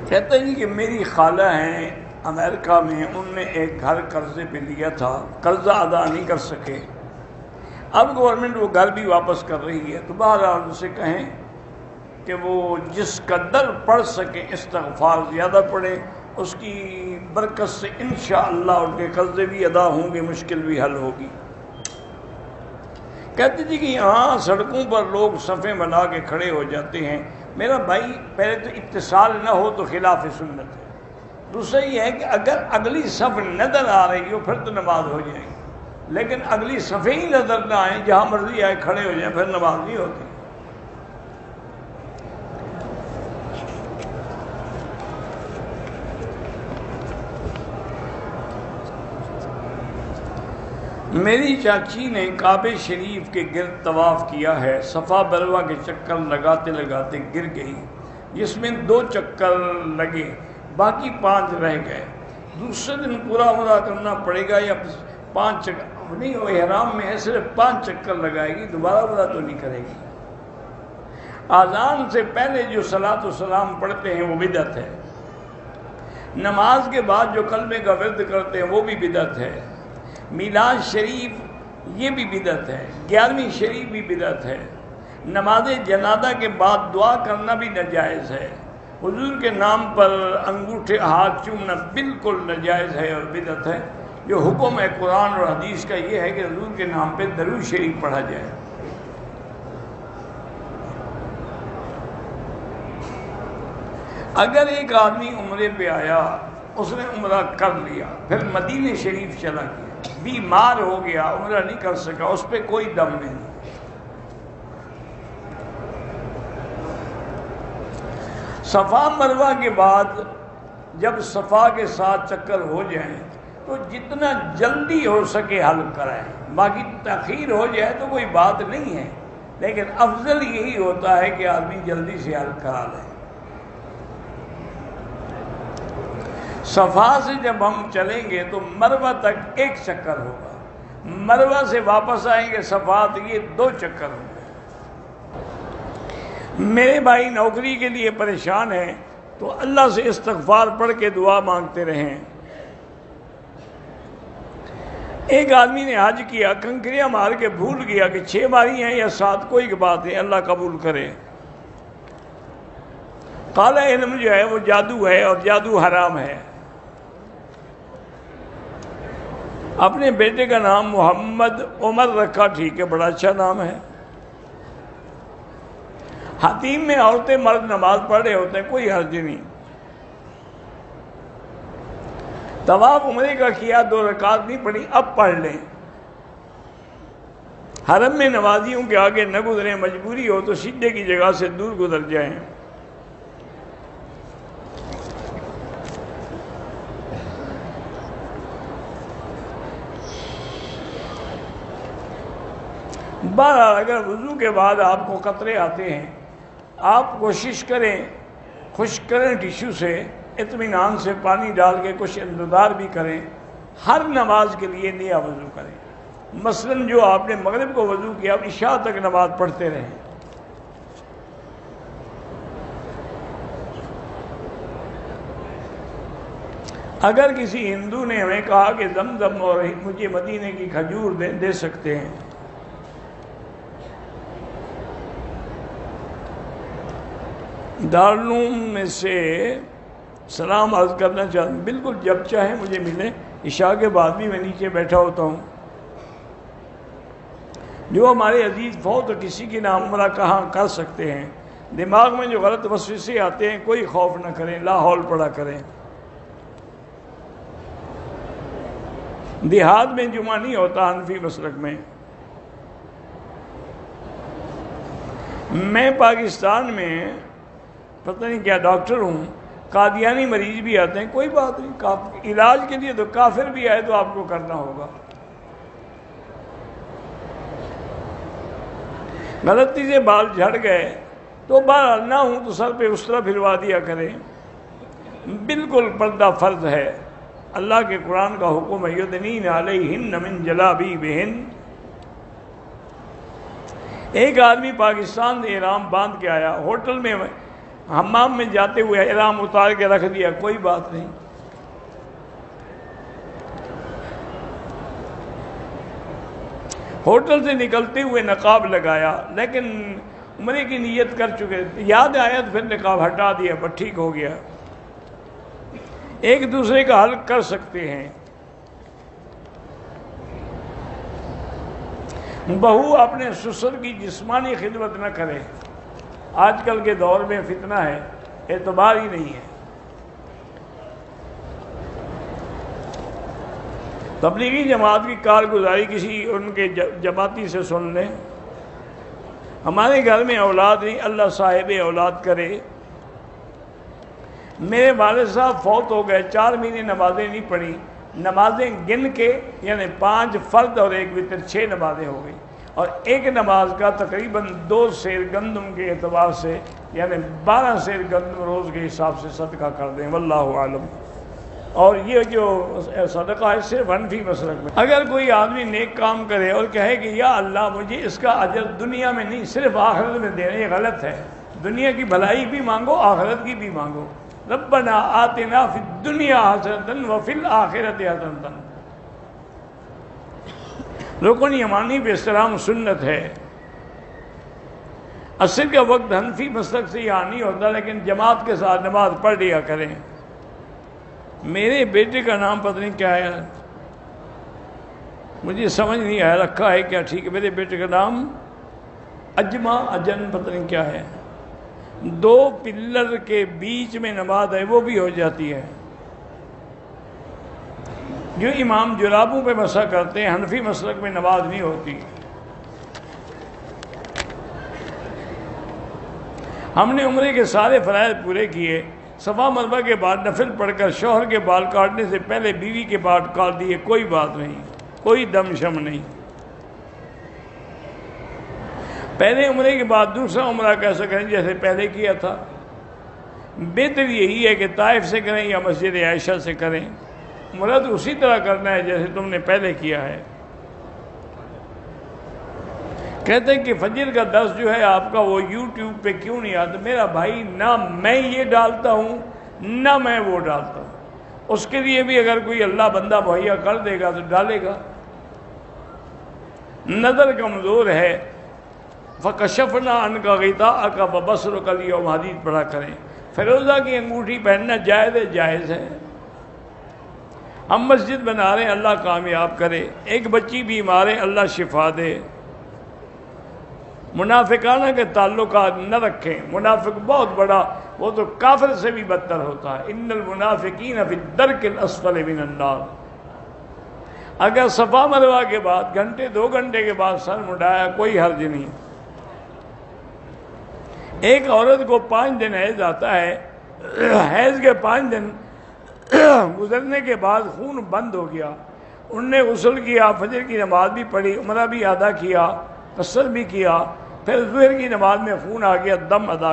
کہتے ہیں کہ میری خالہ ہیں امریکہ میں، انہوں نے ایک گھر قرضے پہ لیا تھا، قرضہ ادا نہیں کر سکے، اب گورنمنٹ وہ گھر بھی واپس کر رہی ہے، تو بہرحال اسے کہیں کہ وہ جس قدر پڑھ سکیں استغفار زیادہ پڑھے، اس کی برکت سے انشاءاللہ ان کے قرضے بھی ادا ہوں گے، مشکل بھی حل ہوگی۔ کہتے تھے کہ یہاں سڑکوں پر لوگ صفیں بنا کے کھڑے ہو جاتے ہیں۔ میرا بھائی، پہلے تو اتصال نہ ہو تو خلاف سنت ہے، دوسرا یہ ہے کہ اگر اگلی صف نظر آ رہی ہو پھر تو نماز ہو جائے گی، لیکن اگلی صفیں ہی نظر نہ آئیں، جہاں مرضی آئے کھڑے ہو جائیں، پھر نماز نہیں ہوتی۔ میری چاچی نے کعبہ شریف کے گرد طواف کیا ہے، صفا مروہ کے چکر لگاتے لگاتے گر گئی، جس میں 2 چکر لگے، باقی 5 رہ گئے۔ دوسرے دن پورا عمرہ کرنا پڑے گا یا 5 چکر نہیں؟ وہ احرام میں ہے، صرف 5 چکر لگائے گی، دوبارہ عمرہ تو نہیں کرے گی۔ اذان سے پہلے جو صلاۃ و سلام پڑھتے ہیں وہ بدعت ہے، نماز کے بعد جو کلمے کا ورد کرتے ہیں وہ بھی بدعت ہے، میلاد شریف یہ بھی بدعت ہے، 11ویں شریف بھی بدعت ہے، نماز جنازہ کے بعد دعا کرنا بھی ناجائز ہے، حضور کے نام پر انگوٹھے ہاتھ چومنا بالکل ناجائز ہے اور بدعت ہے۔ جو حکم ہے قرآن اور حدیث کا یہ ہے کہ حضور کے نام پہ درود شریف پڑھا جائے۔ اگر ایک آدمی عمرے پہ آیا، اس نے عمرہ کر لیا، پھر مدینہ شریف چلا گیا، بیمار ہو گیا، عمرہ نہیں کر سکا، اس پہ کوئی دم نہیں۔ صفا مروہ کے بعد جب صفا کے 7 چکر ہو جائیں تو جتنا جلدی ہو سکے حل کرائیں، باقی تاخیر ہو جائے تو کوئی بات نہیں ہے، لیکن افضل یہی ہوتا ہے کہ آدمی جلدی سے حل کرا لے۔ صفا سے جب ہم چلیں گے تو مروہ تک 1 چکر ہوگا، مروہ سے واپس آئیں گے صفا تو یہ 2 چکر ہوں گے۔ میرے بھائی نوکری کے لیے پریشان ہیں تو اللہ سے استغفار پڑھ کے دعا مانگتے رہیں۔ ایک آدمی نے حج کیا، کنکریاں مار کے بھول گیا کہ 6 باری ہیں یا 7، کوئی بات نہیں، اللہ قبول کرے۔ کالا علم جو ہے وہ جادو ہے اور جادو حرام ہے۔ اپنے بیٹے کا نام محمد عمر رکھا، ٹھیک ہے، بڑا اچھا نام ہے۔ حتیم میں عورتیں مرد نماز پڑھ رہے ہوتے ہیں، کوئی حرج نہیں۔ طواف عمرے کا کیا، 2 رکعت نہیں پڑھی، اب پڑھ لیں۔ حرم میں نمازیوں کے آگے نہ گزریں، مجبوری ہو تو سجدے کی جگہ سے دور گزر جائیں۔ بہرحال اگر وضو کے بعد آپ کو قطرے آتے ہیں، آپ کوشش کریں خشک کریں ٹیشو سے، اطمینان سے پانی ڈال کے کچھ انتظار بھی کریں، ہر نماز کے لیے نیا وضو کریں۔ مثلاً جو آپ نے مغرب کو وضو کیا، اب عشاء تک نماز پڑھتے رہیں۔ اگر کسی ہندو نے ہمیں کہا کہ زمزم اور مجھے مدینے کی کھجور دے سکتے ہیں، دارالعلوم میں سے سلام عرض کرنا چاہتا ہوں، بالکل جب چاہیں مجھے ملیں، عشاء کے بعد بھی میں نیچے بیٹھا ہوتا ہوں۔ جو ہمارے عزیز فوت کسی کی نام عمرہ کہاں کر سکتے ہیں، دماغ میں جو غلط وسوسے آتے ہیں کوئی خوف نہ کریں، لا حول پڑھا کریں۔ دیہات میں جمعہ نہیں ہوتا حنفی مسلک میں۔ میں پاکستان میں پتہ نہیں کیا ڈاکٹر ہوں، قادیانی مریض بھی آتے ہیں، کوئی بات نہیں، علاج کے لیے تو کافر بھی آئے تو آپ کو کرنا ہوگا۔ غلطی سے بال جھڑ گئے تو بال نہ ہوں تو سر پہ اس طرح پھروا دیا کریں، بالکل پردہ فرض ہے، اللہ کے قرآن کا حکم ہے، یدنین علیہن من جلابیبہن۔ ایک آدمی پاکستان سے احرام باندھ کے آیا، ہوٹل میں حمام میں جاتے ہوئے احرام اتار کے رکھ دیا، کوئی بات نہیں۔ ہوٹل سے نکلتے ہوئے نقاب لگایا، لیکن عمرے کی نیت کر چکے، یاد آیا تو پھر نقاب ہٹا دیا، بس ٹھیک ہو گیا۔ ایک دوسرے کا حل کر سکتے ہیں۔ بہو اپنے سسر کی جسمانی خدمت نہ کرے، آج کل کے دور میں فتنہ ہے، اعتبار ہی نہیں ہے۔ تبلیغی جماعت کی کارگزاری کسی ان کے جماعتی سے سن لیں۔ ہمارے گھر میں اولاد نہیں، اللہ صاحب اولاد کرے۔ میرے والد صاحب فوت ہو گئے، 4 مہینے نمازیں نہیں پڑھی، نمازیں گن کے یعنی 5 فرد اور 1 وتر 6 نمازیں ہو گئی، اور ایک نماز کا تقریباً 2 سیر گندم کے اعتبار سے یعنی 12 سیر گندم روز کے حساب سے صدقہ کر دیں، واللہ عالم۔ اور یہ جو صدقہ ہے صرف حنفی مسلک میں۔ اگر کوئی آدمی نیک کام کرے اور کہے کہ یا اللہ مجھے اس کا اجر دنیا میں نہیں صرف آخرت میں دینا، یہ غلط ہے۔ دنیا کی بھلائی بھی مانگو، آخرت کی بھی مانگو۔ ربنا آتنا فی الدنیا حسنۃ وفی الآخرۃ حسنۃ۔ رکن یمانی پہ احترام سنت ہے۔ عصر کا وقت حنفی مسلک سے یہاں نہیں ہوتا، لیکن جماعت کے ساتھ نماز پڑھ لیا کریں۔ میرے بیٹے کا نام پتہ نہیں کیا ہے، مجھے سمجھ نہیں آیا رکھا ہے کیا، ٹھیک ہے، میرے بیٹے کا نام اجن پتہ نہیں کیا ہے۔ 2 پلر کے بیچ میں نماز ہے، وہ بھی ہو جاتی ہے۔ جو امام جرابوں پہ مسح کرتے ہیں، حنفی مسلک میں نماز نہیں ہوتی۔ ہم نے عمرے کے سارے فرائض پورے کیے، صفا مروا کے بعد نفل پڑھ کر شوہر کے بال کاٹنے سے پہلے بیوی کے بال کاٹ دیے، کوئی بات نہیں، کوئی دم شم نہیں۔ پہلے عمرے کے بعد دوسرا عمرہ کیسا کریں جیسے پہلے کیا تھا؟ بہتر یہی ہے کہ طائف سے کریں یا مسجد عائشہ سے کریں، عمرہ تو اسی طرح کرنا ہے جیسے تم نے پہلے کیا ہے۔ کہتے ہیں کہ فجر کا درس جو ہے آپ کا وہ یوٹیوب پہ کیوں نہیں آتا؟ میرا بھائی نہ میں یہ ڈالتا ہوں نہ میں وہ ڈالتا ہوں، اس کے لیے بھی اگر کوئی اللہ بندہ مہیا کر دے گا تو ڈالے گا۔ نظر کمزور ہے، فَكَشَفْنَا عَنْكَ غِطَاءَكَ فَبَصَرُكَ الْيَوْمَ حدیث پڑھا کریں۔ فیروزہ کی انگوٹھی پہننا جائز ہے، جائز ہے۔ ہم مسجد بنا رہے ہیں، اللہ کامیاب کرے۔ ایک بچی بیمار ہے، اللہ شفا دے۔ منافقانہ کے تعلقات نہ رکھیں، منافق بہت بڑا، وہ تو کافر سے بھی بدتر ہوتا ہے۔ ان المنافقین فی الدرک الاسفل من النار۔ اگر صفا مروا کے بعد گھنٹے 2 گھنٹے کے بعد سر مڈایا کوئی حرج نہیں۔ ایک عورت کو 5 دن حیض آتا ہے، حیض کے 5 دن گزرنے کے بعد خون بند ہو گیا، ان نے غسل کیا، فجر کی نماز بھی پڑھی، عمرہ بھی ادا کیا، قصر بھی کیا، پھر ظہر کی نماز میں خون آ گیا، دم ادا